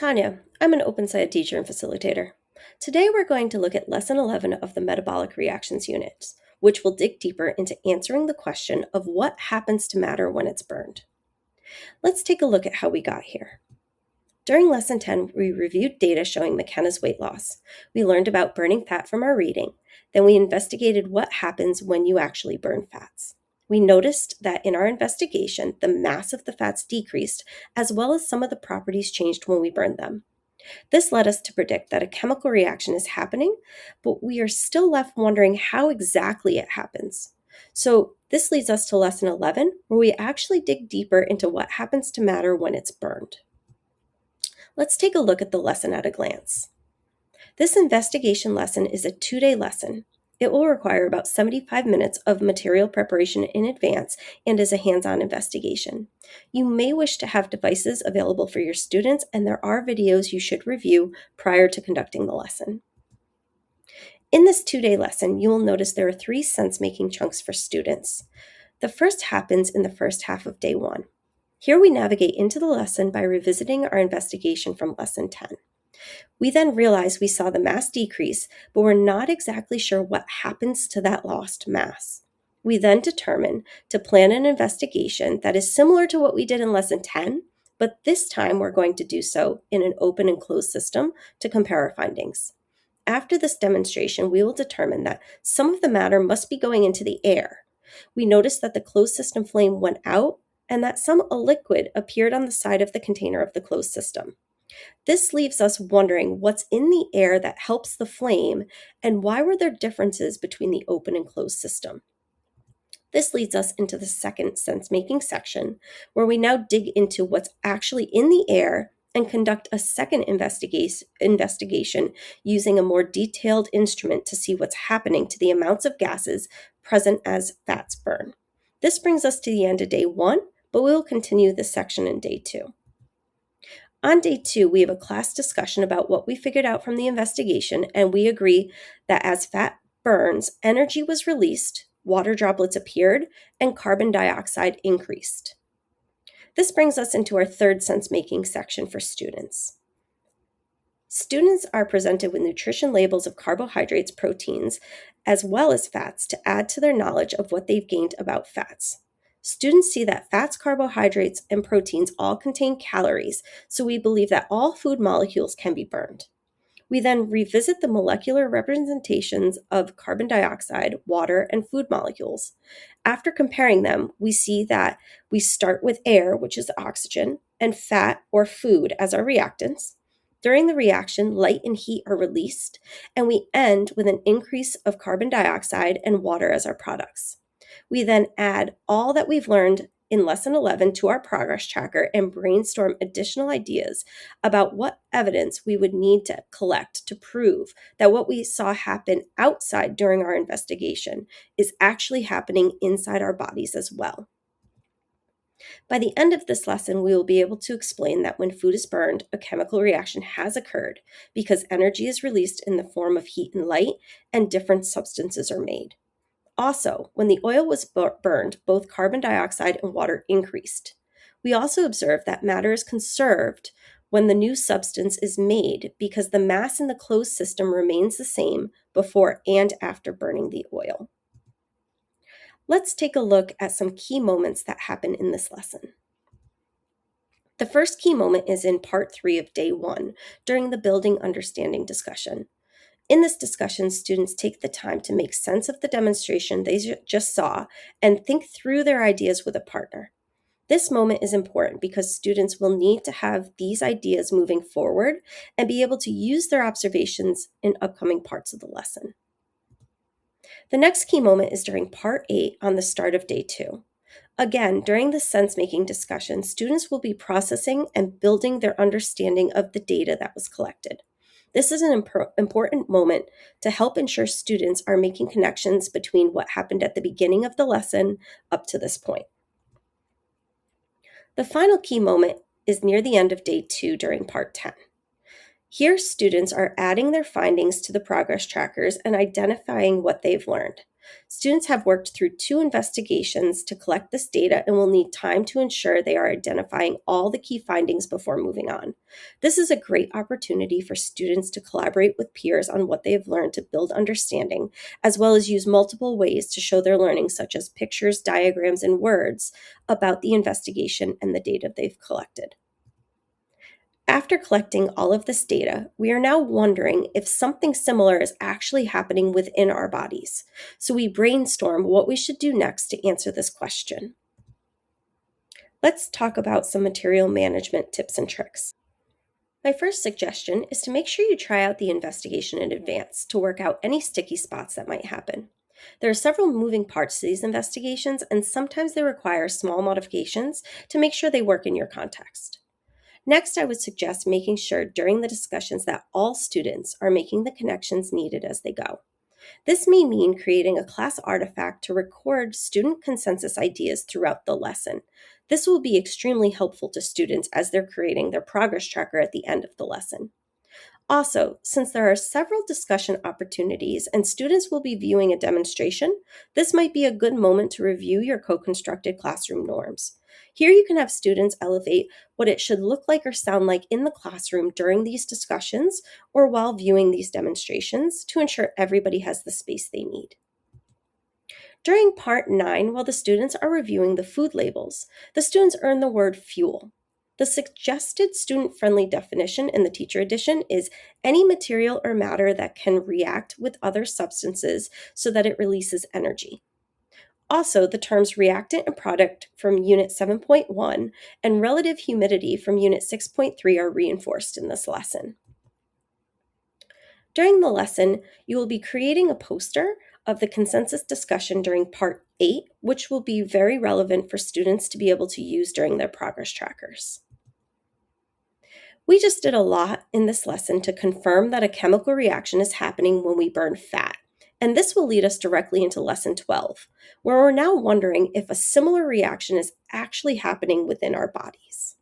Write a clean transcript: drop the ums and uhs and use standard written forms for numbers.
Tanya. I'm an OpenSciEd teacher and facilitator. Today we're going to look at Lesson 11 of the Metabolic Reactions Unit, which will dig deeper into answering the question of what happens to matter when it's burned. Let's take a look at how we got here. During Lesson 10, we reviewed data showing McKenna's weight loss. We learned about burning fat from our reading. Then we investigated what happens when you actually burn fats. We noticed that in our investigation, the mass of the fats decreased, as well as some of the properties changed when we burned them. This led us to predict that a chemical reaction is happening, but we are still left wondering how exactly it happens. So this leads us to Lesson 11, where we actually dig deeper into what happens to matter when it's burned. Let's take a look at the lesson at a glance. This investigation lesson is a 2-day lesson. It will require about 75 minutes of material preparation in advance and is a hands-on investigation. You may wish to have devices available for your students, and there are videos you should review prior to conducting the lesson. In this 2-day lesson, you will notice there are 3 sense-making chunks for students. The first happens in the first half of day 1. Here we navigate into the lesson by revisiting our investigation from Lesson 10. We then realize we saw the mass decrease, but we're not exactly sure what happens to that lost mass. We then determine to plan an investigation that is similar to what we did in Lesson 10, but this time we're going to do so in an open and closed system to compare our findings. After this demonstration, we will determine that some of the matter must be going into the air. We noticed that the closed system flame went out and that some liquid appeared on the side of the container of the closed system. This leaves us wondering what's in the air that helps the flame, and why were there differences between the open and closed system? This leads us into the second sense-making section, where we now dig into what's actually in the air and conduct a second investigation using a more detailed instrument to see what's happening to the amounts of gases present as fats burn. This brings us to the end of day 1, but we will continue this section in day 2. On day 2, we have a class discussion about what we figured out from the investigation, and we agree that as fat burns, energy was released, water droplets appeared, and carbon dioxide increased. This brings us into our third sense-making section for students. Students are presented with nutrition labels of carbohydrates, proteins, as well as fats to add to their knowledge of what they've gained about fats. Students see that fats, carbohydrates, and proteins all contain calories, so we believe that all food molecules can be burned. We then revisit the molecular representations of carbon dioxide, water, and food molecules. After comparing them, we see that we start with air, which is oxygen, and fat or food as our reactants. During the reaction, light and heat are released, and we end with an increase of carbon dioxide and water as our products. We then add all that we've learned in Lesson 11 to our progress tracker and brainstorm additional ideas about what evidence we would need to collect to prove that what we saw happen outside during our investigation is actually happening inside our bodies as well. By the end of this lesson, we will be able to explain that when food is burned, a chemical reaction has occurred because energy is released in the form of heat and light, and different substances are made. Also, when the oil was burned, both carbon dioxide and water increased. We also observed that matter is conserved when the new substance is made because the mass in the closed system remains the same before and after burning the oil. Let's take a look at some key moments that happen in this lesson. The first key moment is in part 3 of day 1 during the building understanding discussion. In this discussion, students take the time to make sense of the demonstration they just saw and think through their ideas with a partner. This moment is important because students will need to have these ideas moving forward and be able to use their observations in upcoming parts of the lesson. The next key moment is during part 8 on the start of day 2. Again, during the sense-making discussion, students will be processing and building their understanding of the data that was collected. This is an important moment to help ensure students are making connections between what happened at the beginning of the lesson up to this point. The final key moment is near the end of day 2 during part 10. Here, students are adding their findings to the progress trackers and identifying what they've learned. Students have worked through 2 investigations to collect this data and will need time to ensure they are identifying all the key findings before moving on. This is a great opportunity for students to collaborate with peers on what they have learned to build understanding, as well as use multiple ways to show their learning, such as pictures, diagrams, and words about the investigation and the data they've collected. After collecting all of this data, we are now wondering if something similar is actually happening within our bodies. So we brainstorm what we should do next to answer this question. Let's talk about some material management tips and tricks. My first suggestion is to make sure you try out the investigation in advance to work out any sticky spots that might happen. There are several moving parts to these investigations, and sometimes they require small modifications to make sure they work in your context. Next, I would suggest making sure during the discussions that all students are making the connections needed as they go. This may mean creating a class artifact to record student consensus ideas throughout the lesson. This will be extremely helpful to students as they're creating their progress tracker at the end of the lesson. Also, since there are several discussion opportunities and students will be viewing a demonstration, this might be a good moment to review your co-constructed classroom norms. Here you can have students elevate what it should look like or sound like in the classroom during these discussions or while viewing these demonstrations to ensure everybody has the space they need. During Part 9, while the students are reviewing the food labels, the students earn the word fuel. The suggested student-friendly definition in the teacher edition is any material or matter that can react with other substances so that it releases energy. Also, the terms reactant and product from Unit 7.1 and relative humidity from Unit 6.3 are reinforced in this lesson. During the lesson, you will be creating a poster of the consensus discussion during Part 8, which will be very relevant for students to be able to use during their progress trackers. We just did a lot in this lesson to confirm that a chemical reaction is happening when we burn fat, and this will lead us directly into Lesson 12, where we're now wondering if a similar reaction is actually happening within our bodies.